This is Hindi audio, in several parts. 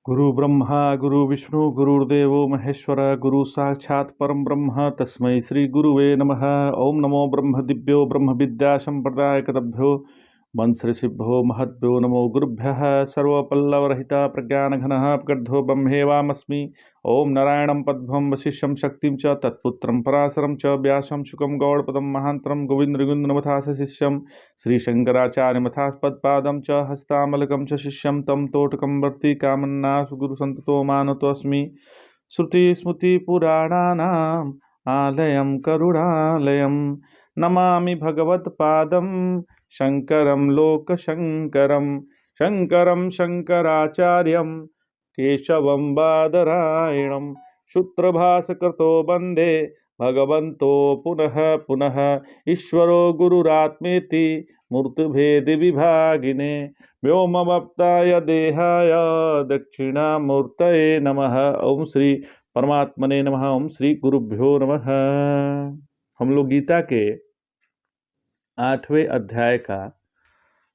गुरु ब्रह्मा गुरु विष्णु गुरुर्देवो महेश्वर गुरु साक्षात् परम ब्रह्म तस्मै श्री गुरुवे नमः। ओम नमो ब्रह्म दिव्यो ब्रह्म विद्या संप्रदायकतभ्यो वंश ऋषिभ्यो महद्भ्यो नमो गुरुभ्यः। सर्वपल्लवरहिता प्रज्ञानघनः प्रगर्धो ब्रह्मेवामस्मि। ओम नारायणं पद्मं वशिष्ठं शक्तिं च तत्पुत्रं पराशरं च व्यासं शुकं गौड़पदं महान्तरं गोविन्दनृगुन्दनमथास शिष्यं श्रीशङ्कराचार्यमथास्पदपादं च हस्तामलकं च शिष्यं तं तोटकं वर्ति कामन्नासु गुरुसन्ततो मानतोऽस्मि। श्रुतिस्मृतिपुराणानाम् आलयं करुणालयं नमामि भगवत्पादं शङ्करं लोकशङ्करं। शङ्करं शङ्कराचार्यं केशवं बादरायणं सूत्रभासकृतो वन्दे भगवन्तो पुनः पुनः। ईश्वरो गुरुरात्मेति मूर्तिभेदविभागिने व्योमवप्ताय देहाय दक्षिणामूर्तये नमः। ओम श्री परमात्मने नमः। ओम श्री गुरुभ्यो नमः। हम लोग गीता के 8वें अध्याय का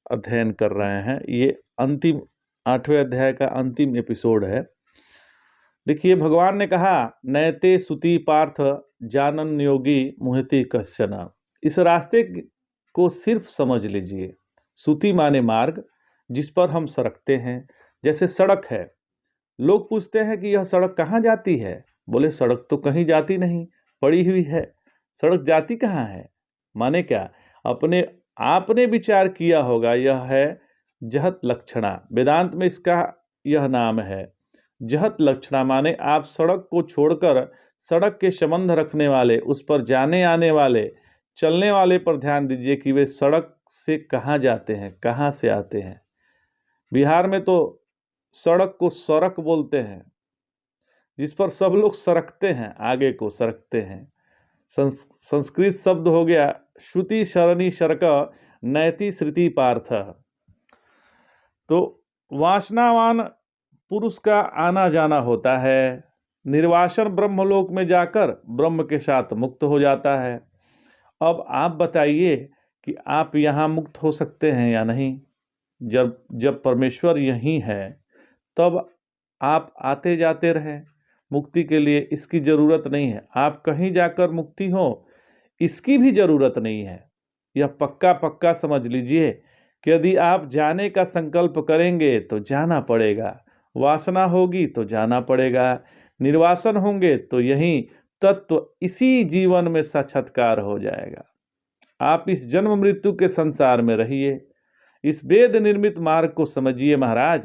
अध्ययन कर रहे हैं। ये अंतिम 8वें अध्याय का अंतिम एपिसोड है। देखिए, भगवान ने कहा नैते सुति पार्थ जानन योगी मुहति कश्चन। इस रास्ते को सिर्फ समझ लीजिए। सुति माने मार्ग, जिस पर हम सड़कते हैं। जैसे सड़क है, लोग पूछते हैं कि यह सड़क कहाँ जाती है। बोले सड़क तो कहीं जाती नहीं, पड़ी हुई है। सड़क जाती कहाँ है? माने क्या? अपने आपने विचार किया होगा। यह है जहत लक्षणा। वेदांत में इसका यह नाम है जहत लक्षणा। माने आप सड़क को छोड़कर सड़क के संबंध रखने वाले, उस पर जाने आने वाले, चलने वाले पर ध्यान दीजिए कि वे सड़क से कहाँ जाते हैं, कहाँ से आते हैं। बिहार में तो सड़क को सड़क बोलते हैं, जिस पर सब लोग सरकते हैं, आगे को सरकते हैं। संस्कृत शब्द हो गया श्रुति शरणी शरक नैति श्रुति पार्थ। तो वासनावान पुरुष का आना जाना होता है। निर्वासन ब्रह्मलोक में जाकर ब्रह्म के साथ मुक्त हो जाता है। अब आप बताइए कि आप यहाँ मुक्त हो सकते हैं या नहीं। जब परमेश्वर यहीं है तब आप आते जाते रहें। मुक्ति के लिए इसकी जरूरत नहीं है। आप कहीं जाकर मुक्ति हो, इसकी भी जरूरत नहीं है। यह पक्का पक्का समझ लीजिए कि यदि आप जाने का संकल्प करेंगे तो जाना पड़ेगा। वासना होगी तो जाना पड़ेगा। निर्वासन होंगे तो यही तत्व इसी जीवन में साक्षात्कार हो जाएगा। आप इस जन्म मृत्यु के संसार में रहिए। इस वेद निर्मित मार्ग को समझिए महाराज।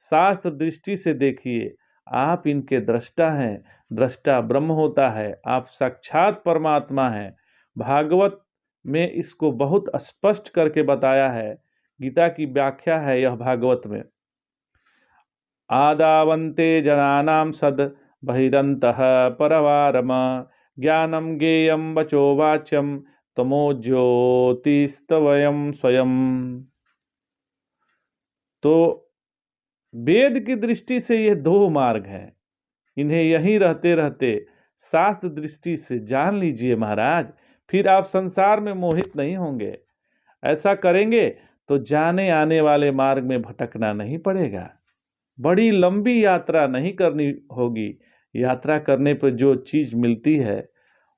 शास्त्र दृष्टि से देखिए। आप इनके दृष्टा हैं। दृष्टा ब्रह्म होता है। आप साक्षात परमात्मा हैं। भागवत में इसको बहुत स्पष्ट करके बताया है। गीता की व्याख्या है यह भागवत में। आदावन्ते जनानां सद बहिरन्तः परवारम ज्ञानम ज्ञेयं वचो वाच्यम तमो ज्योतिस्तवयं स्वयं। तो वेद की दृष्टि से ये दो मार्ग हैं। इन्हें यहीं रहते रहते शास्त्र दृष्टि से जान लीजिए महाराज। फिर आप संसार में मोहित नहीं होंगे। ऐसा करेंगे तो जाने आने वाले मार्ग में भटकना नहीं पड़ेगा। बड़ी लंबी यात्रा नहीं करनी होगी। यात्रा करने पर जो चीज मिलती है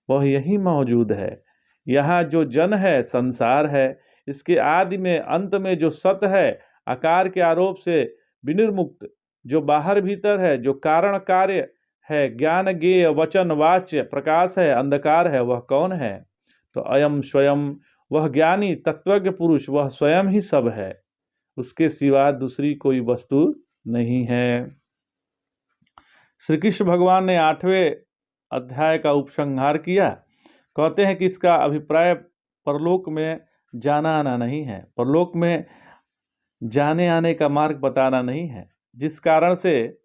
वह यहीं मौजूद है। यहाँ जो जन है, संसार है, इसके आदि में अंत में जो सत है, आकार के आरोप से विनिर्मुक्त, जो बाहर भीतर है, जो कारण कार्य है, ज्ञान ज्ञेय वचन वाच्य प्रकाश है, अंधकार है, वह कौन है? तो अयम स्वयं, वह ज्ञानी तत्वज्ञ पुरुष, वह स्वयं ही सब है। उसके सिवा दूसरी कोई वस्तु नहीं है। श्री कृष्ण भगवान ने 8वें अध्याय का उपसंहार किया। कहते हैं कि इसका अभिप्राय परलोक में जाना आना नहीं है। परलोक में जाने आने का मार्ग बताना नहीं है। जिस कारण से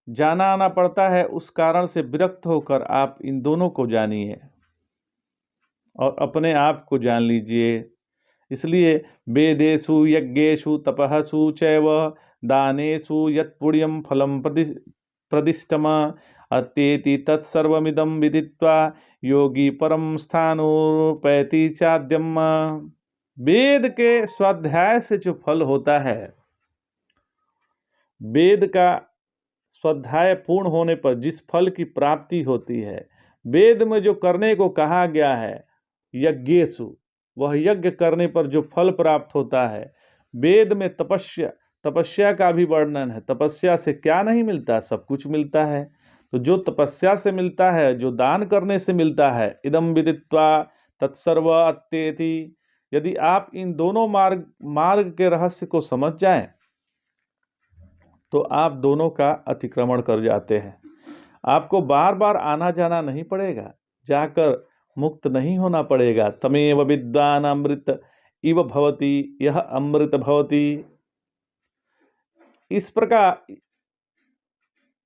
जाना आना पड़ता है, उस कारण से विरक्त होकर आप इन दोनों को जानिए और अपने आप को जान लीजिए। इसलिए वेदेषु यज्ञेषु तपःसु चैव दानेषु यत् पुण्यं फलं प्रदिष्टम अत्येति तत्सर्वमिदं विदित्वा योगी परम स्थानोपैति चाद्यम। वेद के स्वाध्याय से जो फल होता है वेद का स्वाध्याय पूर्ण होने पर जिस फल की प्राप्ति होती है, वेद में जो करने को कहा गया है यज्ञेषु, वह यज्ञ करने पर जो फल प्राप्त होता है। वेद में तपस्या का भी वर्णन है। तपस्या से क्या नहीं मिलता, सब कुछ मिलता है। तो जो तपस्या से मिलता है, जो दान करने से मिलता है, इदम विदित्वा तत्सर्व अत्येति, यदि आप इन दोनों मार्ग के रहस्य को समझ जाएं तो आप दोनों का अतिक्रमण कर जाते हैं। आपको बार बार आना जाना नहीं पड़ेगा, जाकर मुक्त नहीं होना पड़ेगा। तमेव विद्वान अमृत इव भवति यह अमृत भवति। इस प्रकार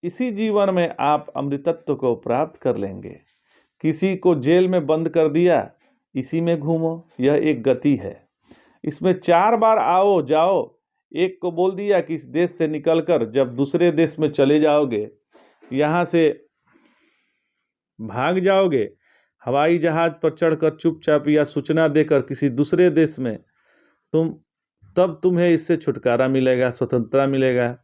इसी जीवन में आप अमृतत्व को प्राप्त कर लेंगे। किसी को जेल में बंद कर दिया, इसी में घूमो, यह एक गति है। इसमें 4 बार आओ जाओ। एक को बोल दिया कि इस देश से निकलकर जब दूसरे देश में चले जाओगे, यहाँ से भाग जाओगे, हवाई जहाज पर चढ़कर चुपचाप या सूचना देकर किसी दूसरे देश में तब तुम्हें इससे छुटकारा मिलेगा, स्वतंत्रता मिलेगा।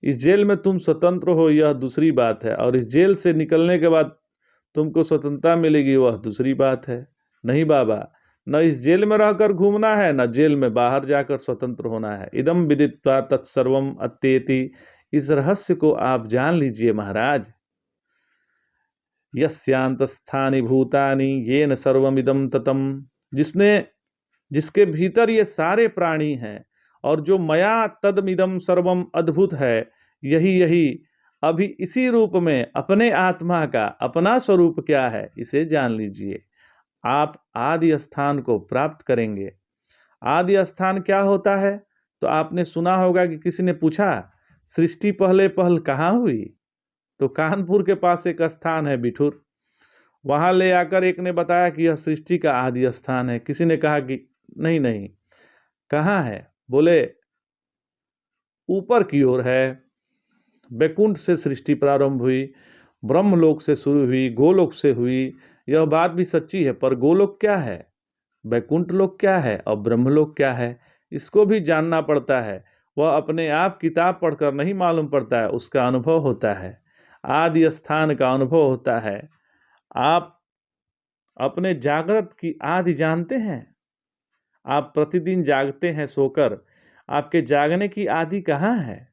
इस जेल में तुम स्वतंत्र हो, यह दूसरी बात है, और इस जेल से निकलने के बाद तुमको स्वतंत्रता मिलेगी, वह दूसरी बात है। नहीं बाबा, न इस जेल में रहकर घूमना है, न जेल में बाहर जाकर स्वतंत्र होना है। इदम विदित्वा तत्सर्वम अत्येति, इस रहस्य को आप जान लीजिए महाराज। यस्यांतस्थानि भूतानि येन सर्वमिदं ततम, जिसके भीतर ये सारे प्राणी हैं और जो मया तदमिदम सर्वम अद्भुत है, यही अभी इसी रूप में अपने आत्मा का अपना स्वरूप क्या है, इसे जान लीजिए। आप आदि स्थान को प्राप्त करेंगे। आदि स्थान क्या होता है? तो आपने सुना होगा कि किसी ने पूछा सृष्टि पहले कहाँ हुई? तो कानपुर के पास एक स्थान है बिठूर, वहां ले आकर एक ने बताया कि यह सृष्टि का आदि स्थान है। किसी ने कहा कि नहीं, कहाँ है? बोले ऊपर की ओर है। वैकुंठ से सृष्टि प्रारंभ हुई, ब्रह्मलोक से शुरू हुई, गोलोक से हुई। यह बात भी सच्ची है, पर गोलोक क्या है, वैकुंठ लोक क्या है और ब्रह्मलोक क्या है, इसको भी जानना पड़ता है। वह अपने आप किताब पढ़कर नहीं मालूम पड़ता है, उसका अनुभव होता है, आदि स्थान का अनुभव होता है। आप अपने जागृत की आदि जानते हैं? आप प्रतिदिन जागते हैं सोकर, आपके जागने की आदि कहाँ है?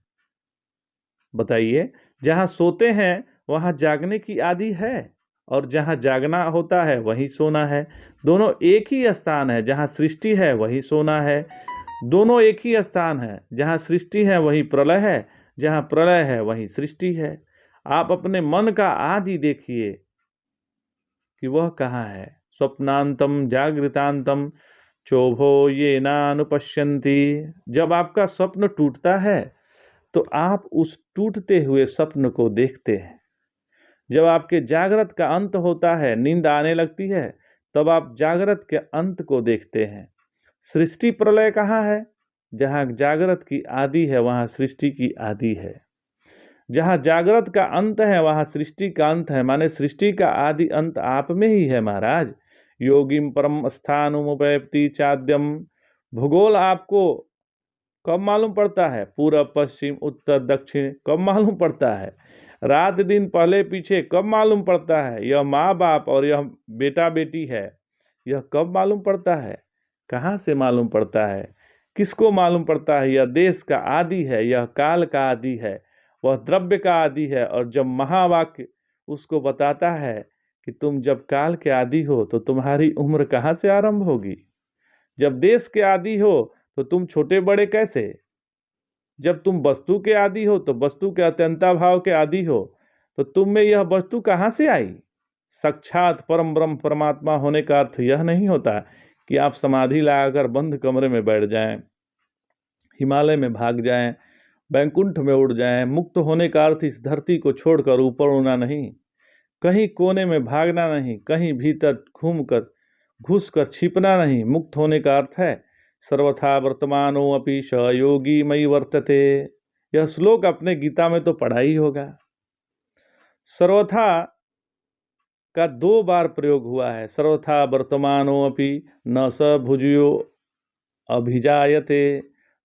बताइए। जहाँ सोते हैं वहाँ जागने की आदि है, और जहाँ जागना होता है वहीं सोना है। दोनों एक ही स्थान है। जहाँ सृष्टि है वहीं सोना है। दोनों एक ही स्थान है। जहाँ सृष्टि है वहीं प्रलय है, जहाँ प्रलय है वहीं सृष्टि है। आप अपने मन का आदि देखिए कि वह कहाँ है। स्वप्नांतम जागृतांतम चोभो ये नानुपश्यन्ति। जब आपका स्वप्न टूटता है तो आप उस टूटते हुए स्वप्न को देखते हैं। जब आपके जागृत का अंत होता है, नींद आने लगती है, तब आप जागृत के अंत को देखते हैं। सृष्टि प्रलय कहाँ है? जहाँ जागृत की आदि है वहाँ सृष्टि की आदि है। जहाँ जागृत का अंत है वहाँ सृष्टि का अंत है। माने सृष्टि का आदि अंत आप में ही है महाराज। योगिम परम स्थानुमुपैप्ति चाद्यम। भूगोल आपको कब मालूम पड़ता है? पूर्व पश्चिम उत्तर दक्षिण कब मालूम पड़ता है? रात दिन पहले पीछे कब मालूम पड़ता है? यह माँ बाप और यह बेटा बेटी है, यह कब मालूम पड़ता है? कहाँ से मालूम पड़ता है? किसको मालूम पड़ता है? यह देश का आदि है, यह काल का आदि है, वह द्रव्य का आदि है। और जब महावाक्य उसको बताता है कि तुम जब काल के आदि हो तो तुम्हारी उम्र कहाँ से आरंभ होगी? जब देश के आदि हो तो तुम छोटे बड़े कैसे? जब तुम वस्तु के आदि हो तो वस्तु के अत्यंता भाव के आदि हो, तो तुम में यह वस्तु कहाँ से आई? साक्षात परम ब्रह्म परमात्मा होने का अर्थ यह नहीं होता कि आप समाधि लगाकर बंद कमरे में बैठ जाएं, हिमालय में भाग जाएं, बैकुंठ में उड़ जाएं। मुक्त होने का अर्थ इस धरती को छोड़कर ऊपर उड़ना नहीं, कहीं कोने में भागना नहीं, कहीं भीतर घुसकर छिपना नहीं। मुक्त होने का अर्थ है सर्वथा वर्तमानो अपि स योगी मयि वर्तते। यह श्लोक अपने गीता में तो पढ़ा ही होगा। सर्वथा का 2 बार प्रयोग हुआ है। सर्वथा वर्तमानो अपि न स भुजयो अभिजायते।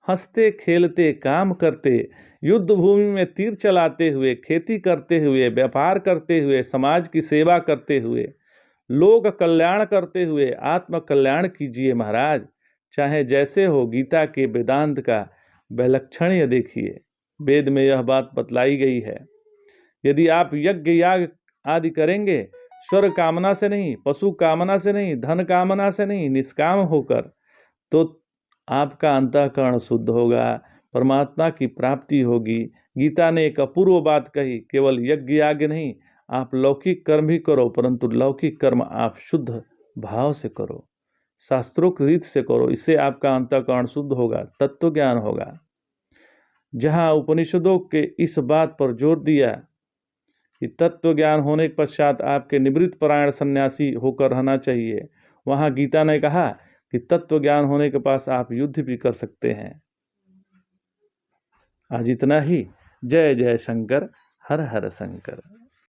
हंसते खेलते काम करते, युद्ध भूमि में तीर चलाते हुए, खेती करते हुए, व्यापार करते हुए, समाज की सेवा करते हुए, लोक कल्याण करते हुए आत्म कल्याण कीजिए महाराज। चाहे जैसे हो, गीता के वेदांत का वैलक्षण्य देखिए। वेद में यह बात बतलाई गई है। यदि आप यज्ञ याग आदि करेंगे स्वर्ग कामना से नहीं, पशु कामना से नहीं, धन कामना से नहीं, निष्काम होकर, तो आपका अंतःकरण शुद्ध होगा, परमात्मा की प्राप्ति होगी। गीता ने एक अपूर्व बात कही, केवल यज्ञ याग नहीं, आप लौकिक कर्म भी करो, परंतु लौकिक कर्म आप शुद्ध भाव से करो, शास्त्रोक्त रीत से करो। इससे आपका अंतःकरण शुद्ध होगा, तत्व ज्ञान होगा। जहाँ उपनिषदों के इस बात पर जोर दिया कि तत्व ज्ञान होने के पश्चात आपके निवृत्त परायण सन्यासी होकर रहना चाहिए, वहाँ गीता ने कहा कि तत्व ज्ञान होने के पास आप युद्ध भी कर सकते हैं। आज इतना ही। जय जय शंकर, हर हर शंकर।